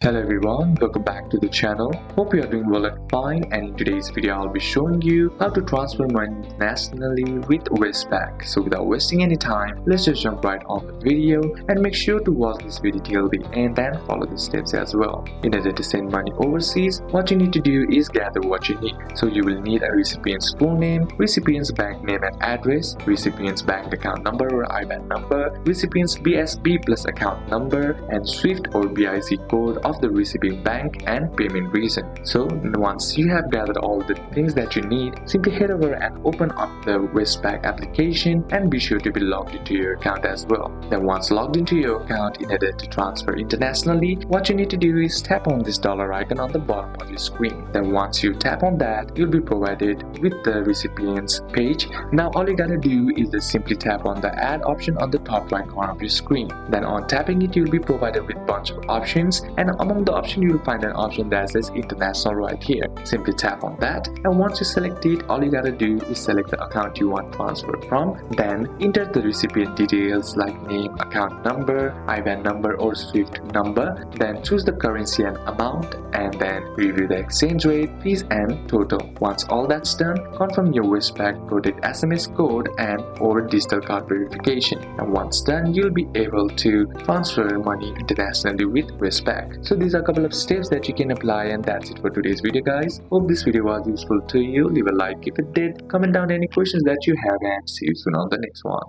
Hello everyone, welcome back to the channel. Hope you are doing well and fine, and in today's video I'll be showing you how to transfer money internationally with Westpac. So without wasting any time, let's just jump right on the video and make sure to watch this video till the end and follow the steps as well. In order to send money overseas, what you need to do is gather what you need. So you will need a recipient's full name, recipient's bank name and address, recipient's bank account number or IBAN number, recipient's BSB plus account number, and SWIFT or BIC code of the recipient bank and payment reason. So once you have gathered all the things that you need, simply head over and open up the Westpac application and be sure to be logged into your account as well. Then once logged into your account, in order to transfer internationally, what you need to do is tap on this dollar icon on the bottom of your screen. Then once you tap on that, you'll be provided with the recipient's page. Now all you gotta do is just simply tap on the add option on the top right corner of your screen. Then on tapping it, you'll be provided with bunch of options, and among the options you will find an option that says international right here. Simply tap on that, and once you select it, all you gotta do is select the account you want transfer from. Then enter the recipient details like name, account number, IBAN number or SWIFT number. Then choose the currency and amount, and then review the exchange rate, fees and total. Once all that's done, confirm your Westpac Protect SMS code and or digital card verification. And once done, you'll be able to transfer money internationally with Westpac. So these are a couple of steps that you can apply, and that's it for today's video, guys. Hope this video was useful to you. Leave a like if it did, comment down any questions that you have, and see you soon on the next one.